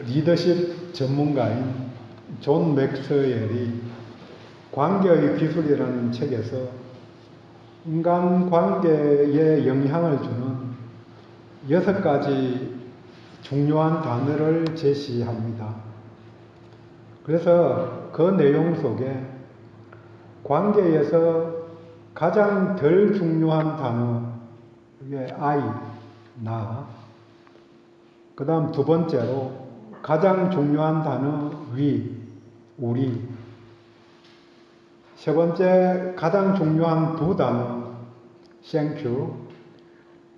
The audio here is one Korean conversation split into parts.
리더십 전문가인 존 맥스웰이 관계의 기술이라는 책에서 인간관계에 영향을 주는 6가지 중요한 단어를 제시합니다. 그래서 그 내용 속에 관계에서 가장 덜 중요한 단어, 이게 I, 나. 그 다음 두 번째로 가장 중요한 단어 we, 우리. 세 번째 가장 중요한 두 단어 thank you.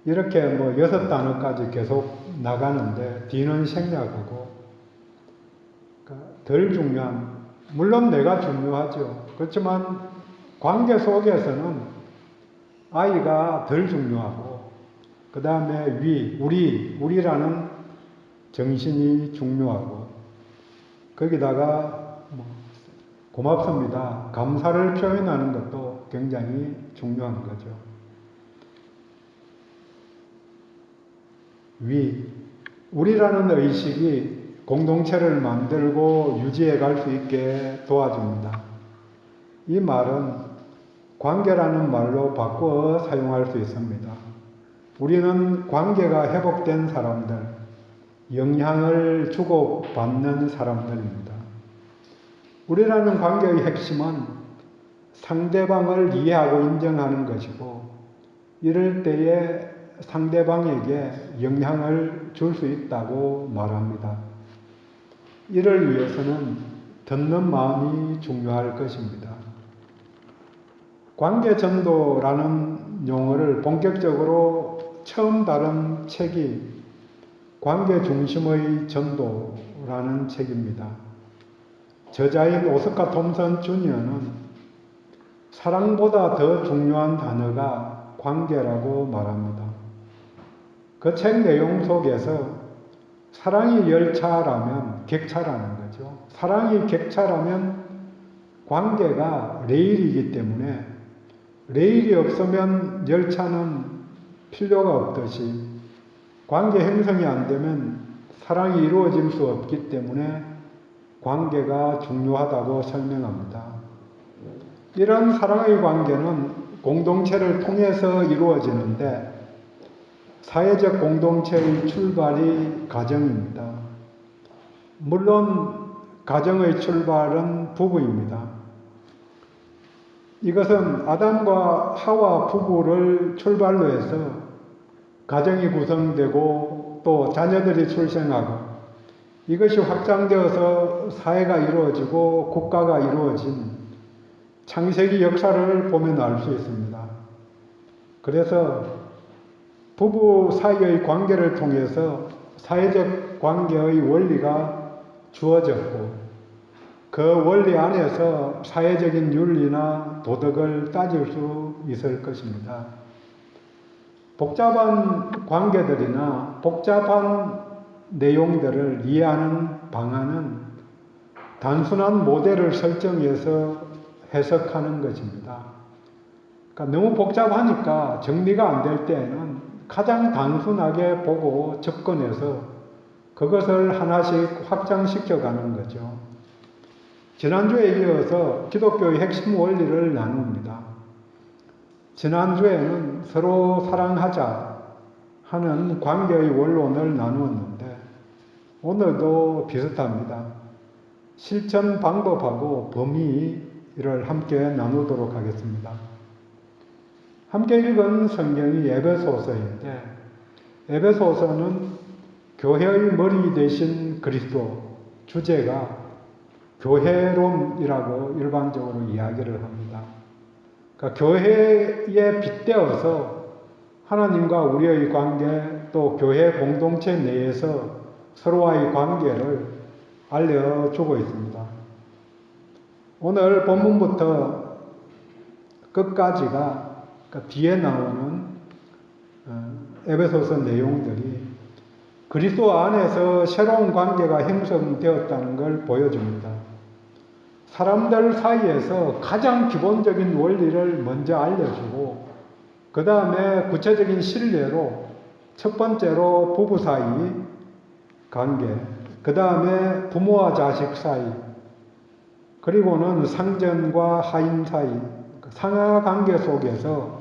이렇게 6단어까지 계속 나가는데 뒤는 생략하고, 그러니까 덜 중요한, 물론 내가 중요하죠. 그렇지만 관계 속에서는 I가 덜 중요하고, 그 다음에 we, 우리라는 정신이 중요하고, 거기다가 고맙습니다, 감사를 표현하는 것도 굉장히 중요한 거죠. 우리라는 의식이 공동체를 만들고 유지해 갈 수 있게 도와줍니다. 이 말은 관계라는 말로 바꾸어 사용할 수 있습니다. 우리는 관계가 회복된 사람들, 영향을 주고받는 사람들입니다. 우리라는 관계의 핵심은 상대방을 이해하고 인정하는 것이고, 이럴 때에 상대방에게 영향을 줄 수 있다고 말합니다. 이를 위해서는 듣는 마음이 중요할 것입니다. 관계전도라는 용어를 본격적으로 처음 다룬 책이 관계 중심의 전도라는 책입니다. 저자인 오스카 톰슨 주니어는 사랑보다 더 중요한 단어가 관계라고 말합니다. 그 책 내용 속에서 사랑이 열차라면 객차라는 거죠. 사랑이 객차라면 관계가 레일이기 때문에 레일이 없으면 열차는 필요가 없듯이 관계 형성이 안 되면 사랑이 이루어질 수 없기 때문에 관계가 중요하다고 설명합니다. 이런 사랑의 관계는 공동체를 통해서 이루어지는데 사회적 공동체의 출발이 가정입니다. 물론 가정의 출발은 부부입니다. 이것은 아담과 하와 부부를 출발로 해서 가정이 구성되고 또 자녀들이 출생하고 이것이 확장되어서 사회가 이루어지고 국가가 이루어진 창세기 역사를 보면 알 수 있습니다. 그래서 부부 사이의 관계를 통해서 사회적 관계의 원리가 주어졌고, 그 원리 안에서 사회적인 윤리나 도덕을 따질 수 있을 것입니다. 복잡한 관계들이나 복잡한 내용들을 이해하는 방안은 단순한 모델을 설정해서 해석하는 것입니다. 그러니까 너무 복잡하니까 정리가 안 될 때에는 가장 단순하게 보고 접근해서 그것을 하나씩 확장시켜가는 거죠. 지난주에 이어서 기독교의 핵심 원리를 나눕니다. 지난주에는 서로 사랑하자 하는 관계의 원론을 나누었는데 오늘도 비슷합니다. 실천 방법하고 범위를 함께 나누도록 하겠습니다. 함께 읽은 성경이 에베소서인데, 에베소서는 교회의 머리 대신 그리스도, 주제가 교회론이라고 일반적으로 이야기를 합니다. 그러니까 교회에 빗대어서 하나님과 우리의 관계, 또 교회 공동체 내에서 서로와의 관계를 알려주고 있습니다. 오늘 본문부터 끝까지가 뒤에 나오는 에베소서 내용들이 그리스도 안에서 새로운 관계가 형성되었다는 걸 보여줍니다. 사람들 사이에서 가장 기본적인 원리를 먼저 알려주고, 그 다음에 구체적인 신뢰로 첫 번째로 부부 사이 관계, 그 다음에 부모와 자식 사이, 그리고는 상전과 하인 사이, 상하 관계 속에서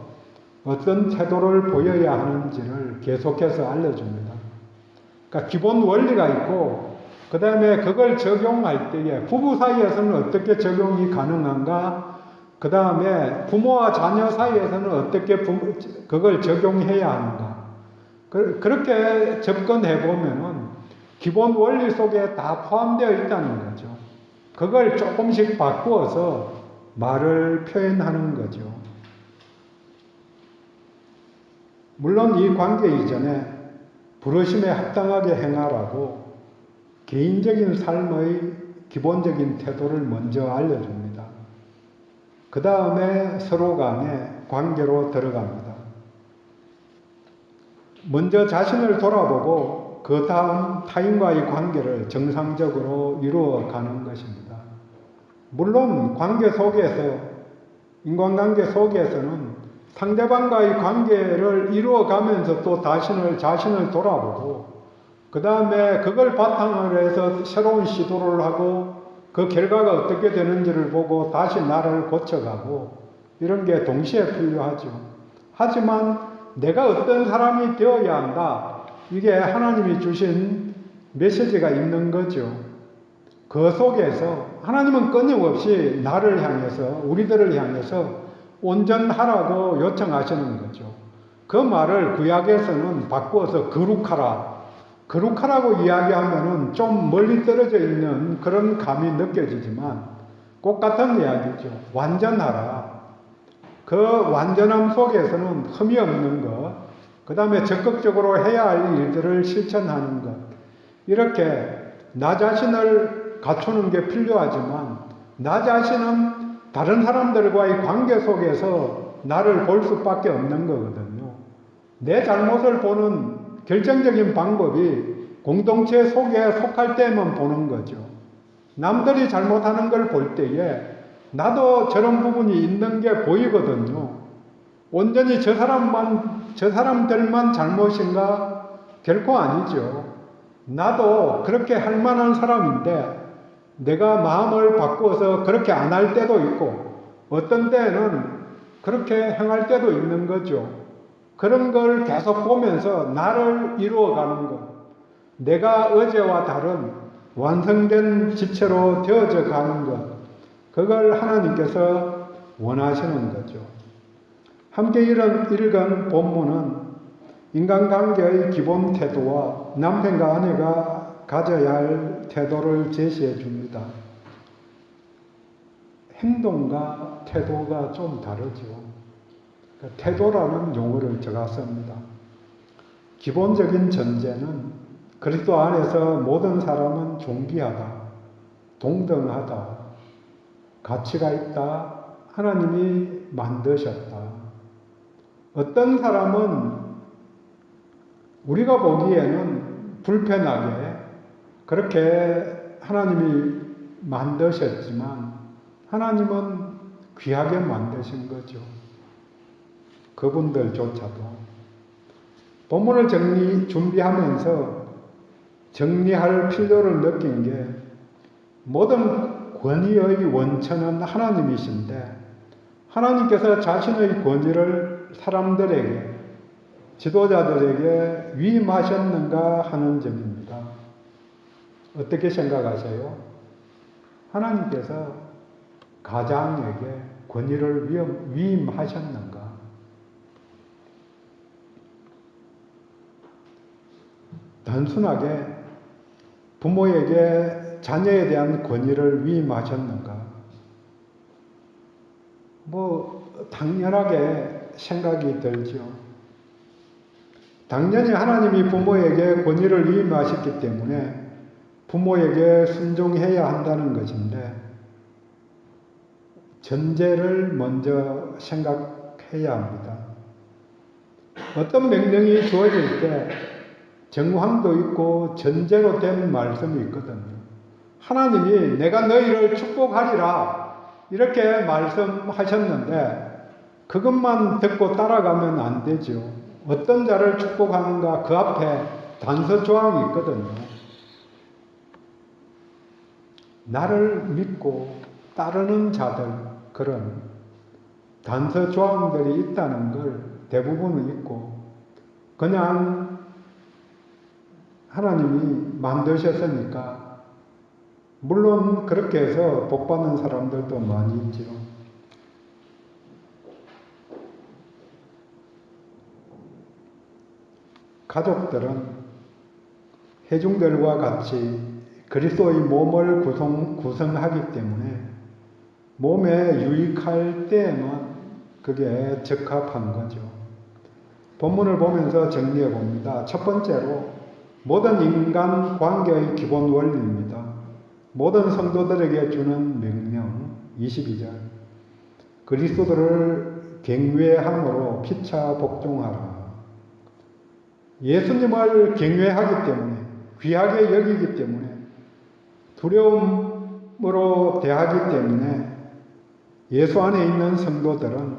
어떤 태도를 보여야 하는지를 계속해서 알려줍니다. 그러니까 기본 원리가 있고, 그 다음에 그걸 적용할 때에 부부 사이에서는 어떻게 적용이 가능한가, 그 다음에 부모와 자녀 사이에서는 어떻게 그걸 적용해야 하는가. 그렇게 접근해 보면은 기본 원리 속에 다 포함되어 있다는 거죠. 그걸 조금씩 바꾸어서 말을 표현하는 거죠. 물론 이 관계 이전에 부르심에 합당하게 행하라고 개인적인 삶의 기본적인 태도를 먼저 알려줍니다. 그 다음에 서로 간의 관계로 들어갑니다. 먼저 자신을 돌아보고 그 다음 타인과의 관계를 정상적으로 이루어가는 것입니다. 물론 관계 속에서, 인간관계 속에서는 상대방과의 관계를 이루어가면서 또 자신을 돌아보고, 그 다음에 그걸 바탕으로 해서 새로운 시도를 하고 그 결과가 어떻게 되는지를 보고 다시 나를 고쳐가고, 이런 게 동시에 필요하죠. 하지만 내가 어떤 사람이 되어야 한다, 이게 하나님이 주신 메시지가 있는 거죠. 그 속에서 하나님은 끊임없이 나를 향해서, 우리들을 향해서 온전하라고 요청하시는 거죠. 그 말을 구약에서는 바꾸어서 거룩하라, 거룩하라고 이야기하면은 좀 멀리 떨어져 있는 그런 감이 느껴지지만 꼭 같은 이야기죠. 완전하라. 그 완전함 속에서는 흠이 없는 것, 그 다음에 적극적으로 해야 할 일들을 실천하는 것, 이렇게 나 자신을 갖추는 게 필요하지만 나 자신은 다른 사람들과의 관계 속에서 나를 볼 수밖에 없는 거거든요. 내 잘못을 보는 결정적인 방법이 공동체 속에 속할 때만 보는 거죠. 남들이 잘못하는 걸 볼 때에 나도 저런 부분이 있는 게 보이거든요. 온전히 저 사람들만 잘못인가? 결코 아니죠. 나도 그렇게 할 만한 사람인데 내가 마음을 바꾸어서 그렇게 안 할 때도 있고 어떤 때는 그렇게 행할 때도 있는 거죠. 그런 걸 계속 보면서 나를 이루어가는 것, 내가 어제와 다른 완성된 지체로 되어져 가는 것, 그걸 하나님께서 원하시는 거죠. 함께 읽은 본문은 인간관계의 기본 태도와 남편과 아내가 가져야 할 태도를 제시해 줍니다. 행동과 태도가 좀 다르죠. 태도라는 용어를 제가 씁니다. 기본적인 전제는 그리스도 안에서 모든 사람은 존귀하다, 동등하다, 가치가 있다, 하나님이 만드셨다. 어떤 사람은 우리가 보기에는 불편하게 그렇게 하나님이 만드셨지만 하나님은 귀하게 만드신 거죠. 그분들조차도. 본문을 준비하면서 정리할 필요를 느낀 게 모든 권위의 원천은 하나님이신데 하나님께서 자신의 권위를 사람들에게, 지도자들에게 위임하셨는가 하는 점입니다. 어떻게 생각하세요? 하나님께서 가장에게 권위를 위임하셨는가? 단순하게 부모에게 자녀에 대한 권위를 위임하셨는가? 당연하게 생각이 들죠. 당연히 하나님이 부모에게 권위를 위임하셨기 때문에 부모에게 순종해야 한다는 것인데 전제를 먼저 생각해야 합니다. 어떤 명령이 주어질 때 정황도 있고 전제로 된 말씀이 있거든요. 하나님이 내가 너희를 축복하리라 이렇게 말씀하셨는데 그것만 듣고 따라가면 안 되죠. 어떤 자를 축복하는가 그 앞에 단서 조항이 있거든요. 나를 믿고 따르는 자들, 그런 단서 조항들이 있다는 걸 대부분은 있고, 그냥 하나님이 만드셨으니까, 물론 그렇게 해서 복받는 사람들도 많이 있지요. 가족들은 회중들과 같이 그리스도의 몸을 구성하기 때문에 몸에 유익할 때에만 그게 적합한 거죠. 본문을 보면서 정리해 봅니다. 첫 번째로 모든 인간 관계의 기본 원리입니다. 모든 성도들에게 주는 명령 22절. 그리스도를 경외함으로 피차 복종하라. 예수님을 경외하기 때문에, 귀하게 여기기 때문에, 두려움으로 대하기 때문에 예수 안에 있는 성도들은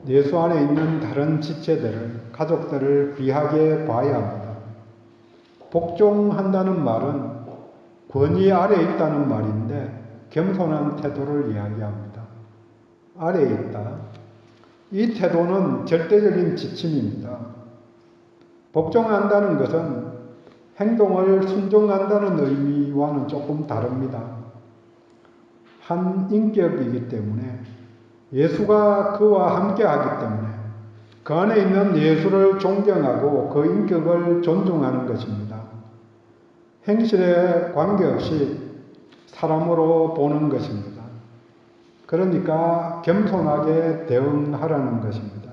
예수 안에 있는 다른 지체들을, 가족들을 귀하게 봐야 합니다. 복종한다는 말은 권위 아래에 있다는 말인데 겸손한 태도를 이야기합니다. 아래에 있다. 이 태도는 절대적인 지침입니다. 복종한다는 것은 행동을 순종한다는 의미와는 조금 다릅니다. 한 인격이기 때문에, 예수가 그와 함께 하기 때문에 그 안에 있는 예수를 존경하고 그 인격을 존중하는 것입니다. 행실에 관계없이 사람으로 보는 것입니다. 그러니까 겸손하게 대응하라는 것입니다.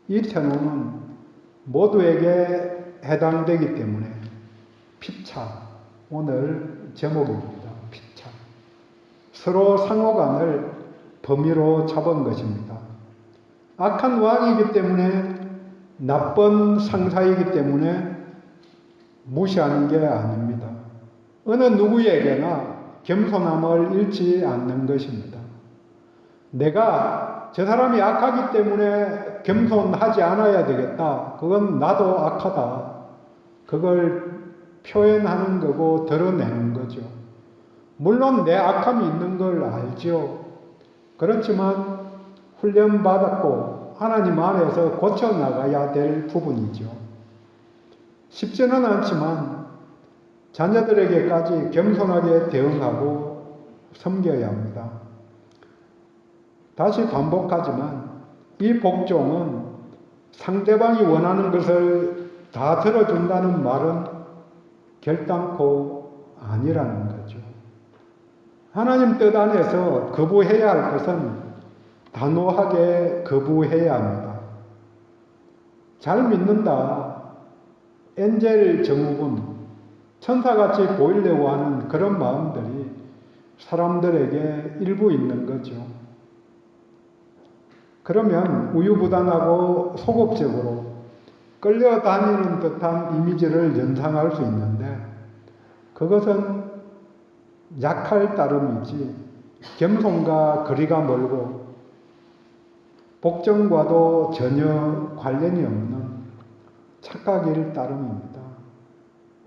이 태도는 모두에게 해당되기 때문에 피차, 오늘 제목입니다. 피차. 서로 상호간을 범위로 잡은 것입니다. 악한 왕이기 때문에, 나쁜 상사이기 때문에 무시하는 게 아닙니다. 어느 누구에게나 겸손함을 잃지 않는 것입니다. 내가 저 사람이 악하기 때문에 겸손하지 않아야 되겠다. 그건 나도 악하다. 그걸 표현하는 거고 드러내는 거죠. 물론 내 악함이 있는 걸 알죠. 그렇지만 훈련받았고 하나님 안에서 고쳐나가야 될 부분이죠. 쉽지는 않지만 자녀들에게까지 겸손하게 대응하고 섬겨야 합니다. 다시 반복하지만 이 복종은 상대방이 원하는 것을 다 들어준다는 말은 결단코 아니라는 거죠. 하나님 뜻 안에서 거부해야 할 것은 단호하게 거부해야 합니다. 잘 믿는다. 엔젤 증후군, 천사같이 보이려고 하는 그런 마음들이 사람들에게 일부 있는 거죠. 그러면 우유부단하고 소극적으로 끌려다니는 듯한 이미지를 연상할 수 있는데, 그것은 약할 따름이지 겸손과 거리가 멀고 복종과도 전혀 관련이 없는 착각일 따름입니다.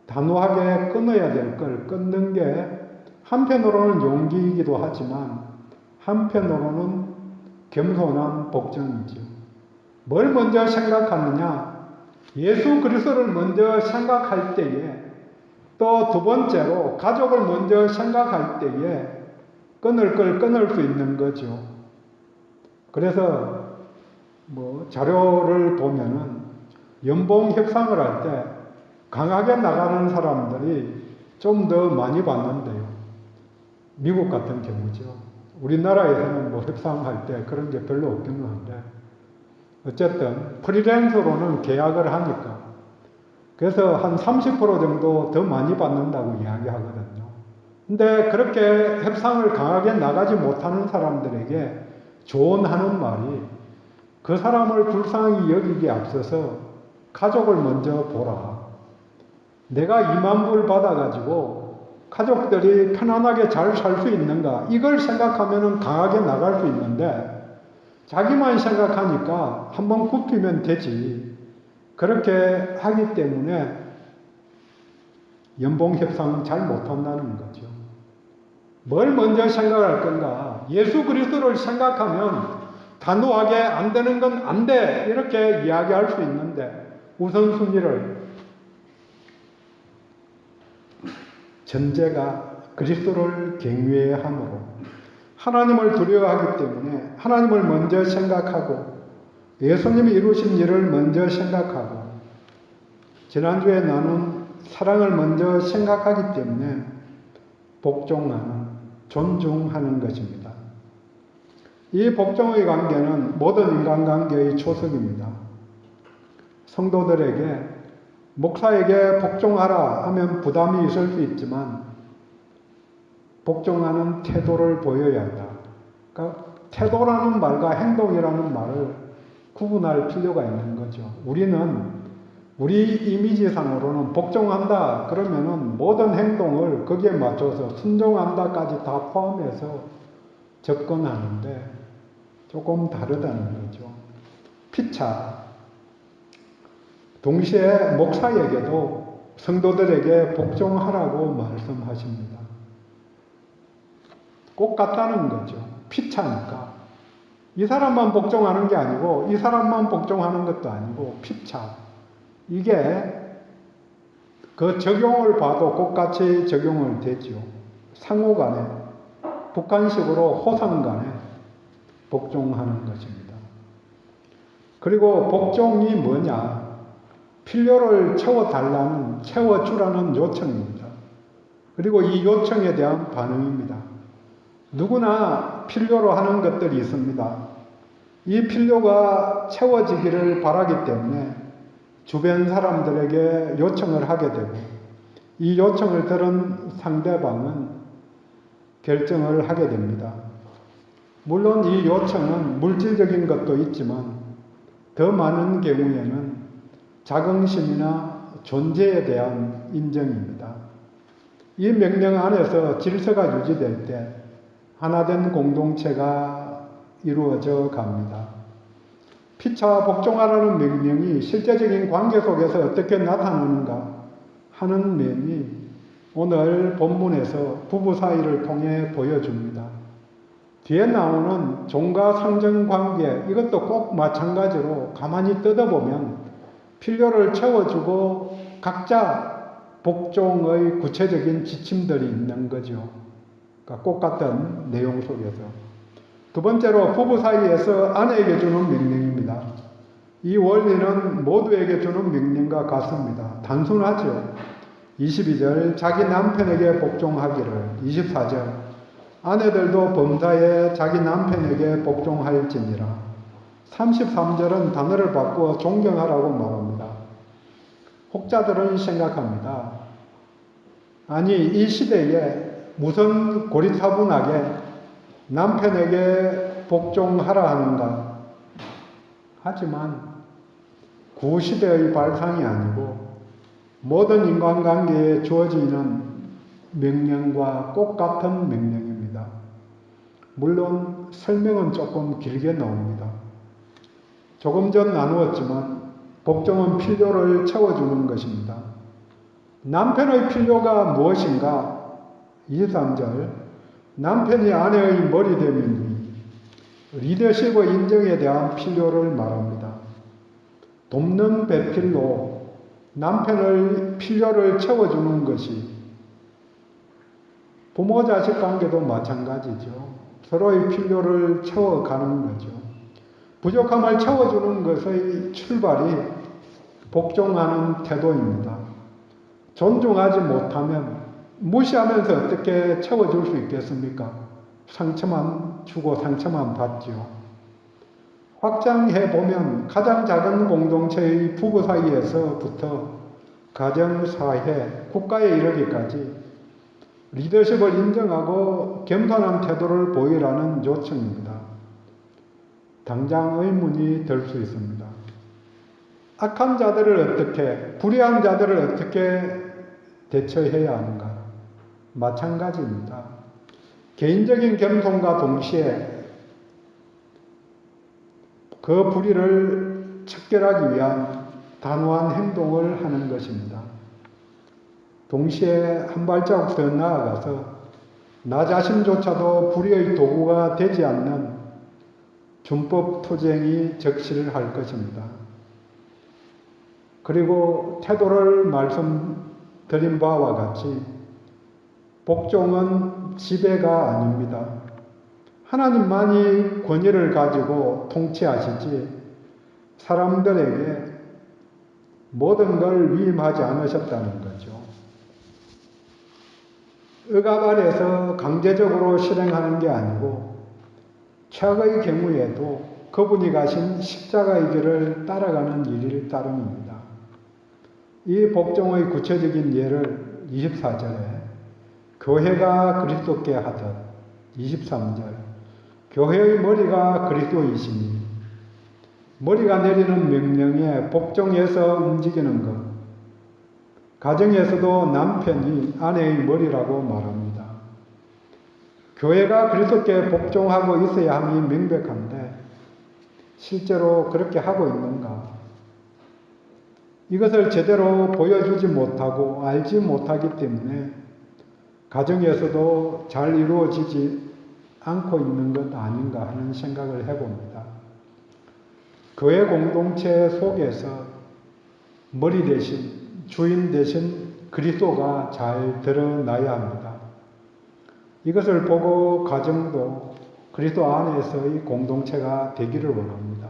단호하게 끊어야 될 걸 끊는 게 한편으로는 용기이기도 하지만 한편으로는 겸손한 복종이죠. 뭘 먼저 생각하느냐? 예수 그리스도를 먼저 생각할 때에, 또 두 번째로 가족을 먼저 생각할 때에 끊을 걸 끊을 수 있는 거죠. 그래서 자료를 보면은 연봉 협상을 할 때 강하게 나가는 사람들이 좀 더 많이 받는데요. 미국 같은 경우죠. 우리나라에서는 협상할 때 그런 게 별로 없기는 한데, 어쨌든 프리랜서로는 계약을 하니까 그래서 한 30% 정도 더 많이 받는다고 이야기하거든요. 근데 그렇게 협상을 강하게 나가지 못하는 사람들에게 조언하는 말이, 그 사람을 불쌍히 여기기에 앞서서 가족을 먼저 보라. 내가 2만 불 받아가지고 가족들이 편안하게 잘 살 수 있는가, 이걸 생각하면 강하게 나갈 수 있는데, 자기만 생각하니까 한번 굽히면 되지. 그렇게 하기 때문에 연봉 협상 잘 못한다는 거죠. 뭘 먼저 생각할 건가? 예수 그리스도를 생각하면 단호하게 안 되는 건 안 돼. 이렇게 이야기할 수 있는데 우선순위를 전제가 그리스도를 경외함으로 하나님을 두려워하기 때문에 하나님을 먼저 생각하고 예수님이 이루신 일을 먼저 생각하고 지난주에 나눈 사랑을 먼저 생각하기 때문에 복종하는, 존중하는 것입니다. 이 복종의 관계는 모든 인간관계의 초석입니다. 성도들에게 목사에게 복종하라 하면 부담이 있을 수 있지만 복종하는 태도를 보여야 한다. 그러니까 태도라는 말과 행동이라는 말을 구분할 필요가 있는 거죠. 우리는 우리 이미지상으로는 복종한다 그러면은 모든 행동을 거기에 맞춰서 순종한다까지 다 포함해서 접근하는데 조금 다르다는 거죠. 피차 동시에 목사에게도 성도들에게 복종하라고 말씀하십니다. 꼭 같다는 거죠. 피차니까. 이 사람만 복종하는 게 아니고 이 사람만 복종하는 것도 아니고 피차. 이게 그 적용을 봐도 똑같이 적용을 되죠. 상호 간에 북한식으로 호상 간에 복종하는 것입니다. 그리고 복종이 뭐냐? 필요를 채워주라는 요청입니다. 그리고 이 요청에 대한 반응입니다. 누구나 필요로 하는 것들이 있습니다. 이 필요가 채워지기를 바라기 때문에 주변 사람들에게 요청을 하게 되고 이 요청을 들은 상대방은 결정을 하게 됩니다. 물론 이 요청은 물질적인 것도 있지만 더 많은 경우에는 자긍심이나 존재에 대한 인정입니다. 이 명령 안에서 질서가 유지될 때 하나된 공동체가 이루어져 갑니다. 피차 복종하라는 명령이 실제적인 관계 속에서 어떻게 나타나는가 하는 면이 오늘 본문에서 부부 사이를 통해 보여줍니다. 뒤에 나오는 종과 상정 관계 이것도 꼭 마찬가지로 가만히 뜯어보면 필요를 채워주고 각자 복종의 구체적인 지침들이 있는 거죠. 그러니까 꼭 같은 내용 속에서. 두 번째로 부부 사이에서 아내에게 주는 명령입니다. 이 원리는 모두에게 주는 명령과 같습니다. 단순하죠. 22절 자기 남편에게 복종하기를 24절 아내들도 범사에 자기 남편에게 복종할지니라 33절은 단어를 바꾸어 존경하라고 말합니다. 혹자들은 생각합니다. 아니 이 시대에 무슨 고리타분하게 남편에게 복종하라 하는가? 하지만 구시대의 발상이 아니고 모든 인간관계에 주어지는 명령과 꼭 같은 명령입니다. 물론 설명은 조금 길게 나옵니다. 조금 전 나누었지만 복종은 필요를 채워주는 것입니다. 남편의 필요가 무엇인가? 23절 남편이 아내의 머리됨이니 리더십의 인정에 대한 필요를 말합니다. 돕는 배필로 남편의 필요를 채워주는 것이 부모 자식 관계도 마찬가지죠. 서로의 필요를 채워가는 거죠. 부족함을 채워주는 것의 출발이 복종하는 태도입니다. 존중하지 못하면 무시하면서 어떻게 채워줄 수 있겠습니까? 상처만 주고 상처만 받죠. 확장해보면 가장 작은 공동체의 부부 사이에서부터 가정, 사회, 국가에 이르기까지 리더십을 인정하고 겸손한 태도를 보이라는 요청입니다. 당장 의문이 들 수 있습니다. 악한 자들을 어떻게, 불의한 자들을 어떻게 대처해야 하는가? 마찬가지입니다. 개인적인 겸손과 동시에 그 불의를 척결하기 위한 단호한 행동을 하는 것입니다. 동시에 한 발자국 더 나아가서 나 자신조차도 불의의 도구가 되지 않는 준법 투쟁이 적실할 것입니다. 그리고 태도를 말씀드린 바와 같이 복종은 지배가 아닙니다. 하나님만이 권위를 가지고 통치하시지 사람들에게 모든 걸 위임하지 않으셨다는 거죠. 억압 아래서 강제적으로 실행하는 게 아니고 최악의 경우에도 그분이 가신 십자가의 길을 따라가는 일일 따름입니다. 이 복종의 구체적인 예를 24절에 교회가 그리스도께 하듯 23절 교회의 머리가 그리스도이시니 머리가 내리는 명령에 복종해서 움직이는 것 가정에서도 남편이 아내의 머리라고 말합니다. 교회가 그리스도께 복종하고 있어야 함이 명백한데 실제로 그렇게 하고 있는가? 이것을 제대로 보여주지 못하고 알지 못하기 때문에 가정에서도 잘 이루어지지 않고 있는 것 아닌가 하는 생각을 해봅니다. 교회 공동체 속에서 머리 대신 주인 대신 그리스도가 잘 드러나야 합니다. 이것을 보고 가정도 그리스도 안에서의 공동체가 되기를 원합니다.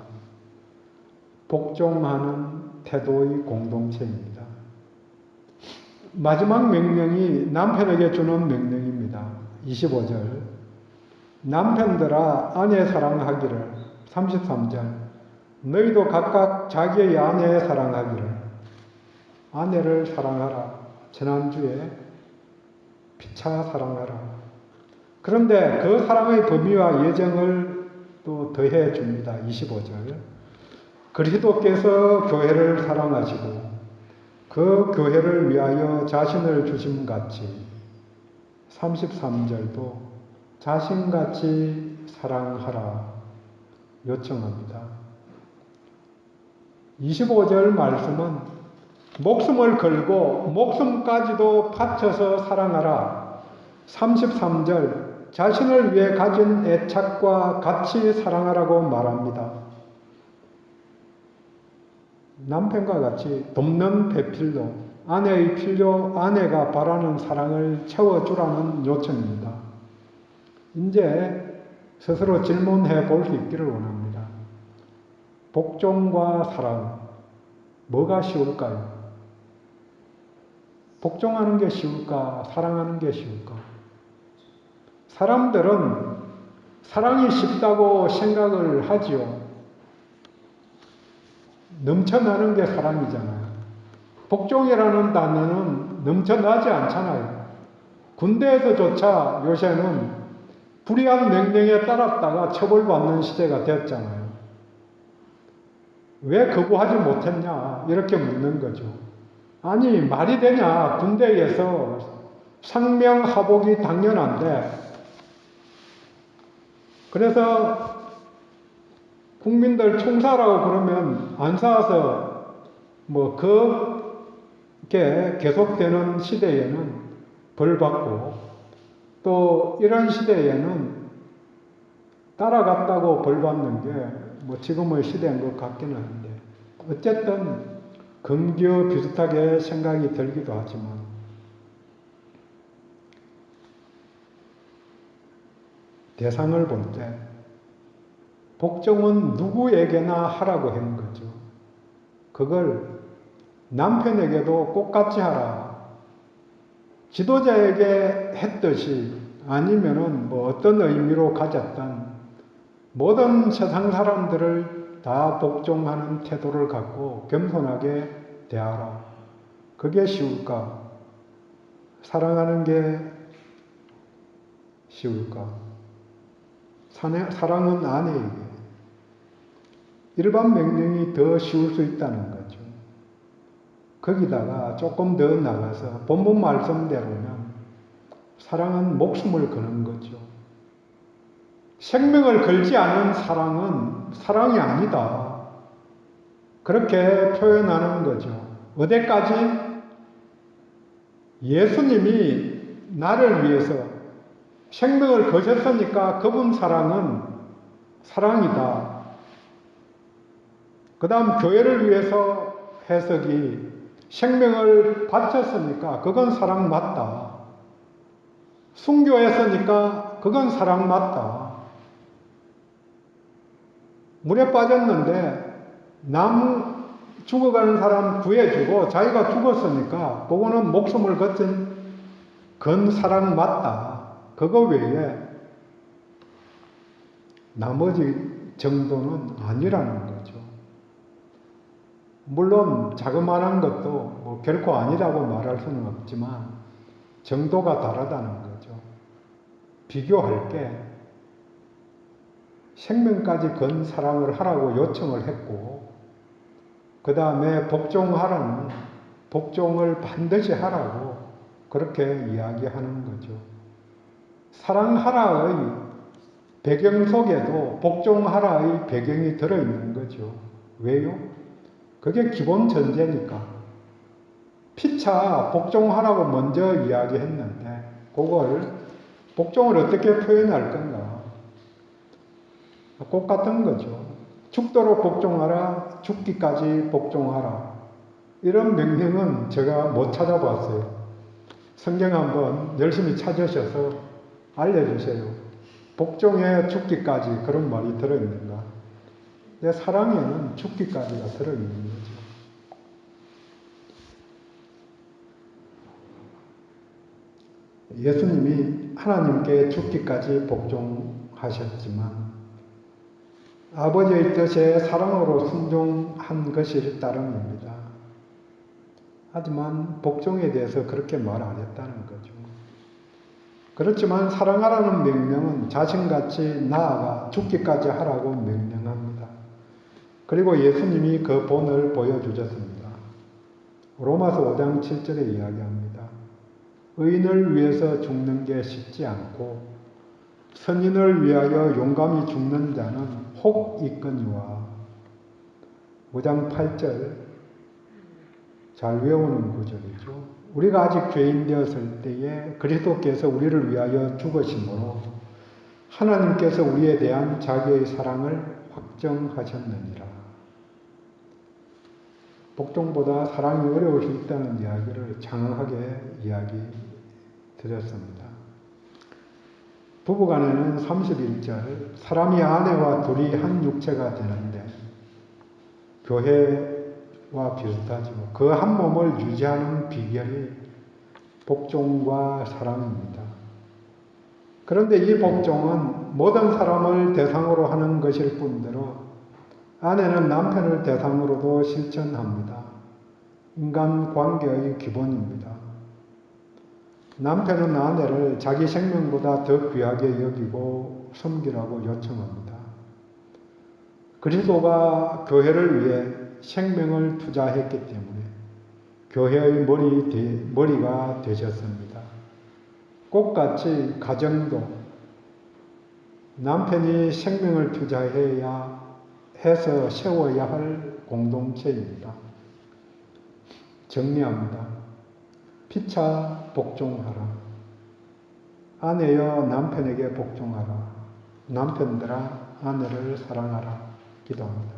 복종하는 태도의 공동체입니다. 마지막 명령이 남편에게 주는 명령입니다. 25절 남편들아 아내 사랑하기를 33절 너희도 각각 자기의 아내 사랑하기를 아내를 사랑하라. 지난주에 피차 사랑하라. 그런데 그 사랑의 범위와 예정을 또 더해 줍니다. 25절. 그리스도께서 교회를 사랑하시고 그 교회를 위하여 자신을 주심같이 33절도 자신같이 사랑하라 요청합니다. 25절 말씀은 목숨을 걸고 목숨까지도 바쳐서 사랑하라. 33절 자신을 위해 가진 애착과 같이 사랑하라고 말합니다. 남편과 같이 돕는 배필로 아내의 필요, 아내가 바라는 사랑을 채워주라는 요청입니다. 이제 스스로 질문해 볼 수 있기를 원합니다. 복종과 사랑, 뭐가 쉬울까요? 복종하는 게 쉬울까? 사랑하는 게 쉬울까? 사람들은 사랑이 쉽다고 생각을 하지요. 넘쳐나는 게 사랑이잖아요. 복종이라는 단어는 넘쳐나지 않잖아요. 군대에서조차 요새는 불의한 명령에 따랐다가 처벌받는 시대가 되었잖아요. 왜 거부하지 못했냐? 이렇게 묻는 거죠. 아니 말이 되냐? 군대에서 상명하복이 당연한데 그래서 국민들 총사라고 그러면 안 쏴서 뭐 그게 계속되는 시대에는 벌 받고 또 이런 시대에는 따라갔다고 벌 받는 게 뭐 지금의 시대인 것 같기는 한데 어쨌든 금교 비슷하게 생각이 들기도 하지만 대상을 볼 때 복종은 누구에게나 하라고 한 거죠. 그걸 남편에게도 똑같이 하라. 지도자에게 했듯이 아니면은 뭐 어떤 의미로 가졌던 모든 세상 사람들을 다 복종하는 태도를 갖고 겸손하게 대하라. 그게 쉬울까? 사랑하는 게 쉬울까? 사랑은 아내에게. 일반 명령이 더 쉬울 수 있다는 거죠. 거기다가 조금 더 나가서 본문 말씀대로면 사랑은 목숨을 거는 거죠. 생명을 걸지 않은 사랑은 사랑이 아니다. 그렇게 표현하는 거죠. 어디까지? 예수님이 나를 위해서 생명을 거셨으니까 그분 사랑은 사랑이다. 그 다음 교회를 위해서 해석이 생명을 바쳤으니까 그건 사랑 맞다. 순교했으니까 그건 사랑 맞다. 물에 빠졌는데 남 죽어가는 사람 구해주고 자기가 죽었으니까 그거는 목숨을 건 사랑 맞다. 그거 외에 나머지 정도는 아니라는 거죠. 물론 자그마한 것도 뭐 결코 아니라고 말할 수는 없지만 정도가 다르다는 거죠. 비교할 게 생명까지 건 사랑을 하라고 요청을 했고 그 다음에 복종을 반드시 하라고 그렇게 이야기하는 거죠. 사랑하라의 배경 속에도 복종하라의 배경이 들어있는 거죠. 왜요? 그게 기본 전제니까. 피차 복종하라고 먼저 이야기했는데 그걸 복종을 어떻게 표현할 건가? 꼭 같은 거죠. 죽도록 복종하라, 죽기까지 복종하라. 이런 명령은 제가 못 찾아봤어요. 성경 한번 열심히 찾으셔서 알려주세요. 복종에 죽기까지 그런 말이 들어있는가? 내 사랑에는 죽기까지가 들어있는 거죠. 예수님이 하나님께 죽기까지 복종하셨지만 아버지의 뜻에 사랑으로 순종한 것이 따름입니다. 하지만 복종에 대해서 그렇게 말 안 했다는 거죠. 그렇지만 사랑하라는 명령은 자신같이 나아가 죽기까지 하라고 명령합니다. 그리고 예수님이 그 본을 보여주셨습니다. 로마서 5장 7절에 이야기합니다. 의인을 위해서 죽는 게 쉽지 않고 선인을 위하여 용감히 죽는 자는 혹 있거니와. 5장 8절 잘 외우는 구절이죠. 우리가 아직 죄인 되었을 때에 그리스도께서 우리를 위하여 죽으심으로 하나님께서 우리에 대한 자기의 사랑을 확정하셨느니라. 복종보다 사랑이 어려울 수 있다는 이야기를 장황하게 이야기 드렸습니다. 부부간에는 31절 사람이 아내와 둘이 한 육체가 되는데 교회와 비슷하죠. 그 한 몸을 유지하는 비결이 복종과 사랑입니다. 그런데 이 복종은 모든 사람을 대상으로 하는 것일 뿐더러 아내는 남편을 대상으로도 실천합니다. 인간관계의 기본입니다. 남편은 아내를 자기 생명보다 더 귀하게 여기고 섬기라고 요청합니다. 그리스도가 교회를 위해 생명을 투자했기 때문에 교회의 머리가 되셨습니다. 꽃같이 가정도 남편이 생명을 투자해야 해서 세워야 할 공동체입니다. 정리합니다. 피차 복종하라. 아내여 남편에게 복종하라. 남편들아 아내를 사랑하라. 기도합니다.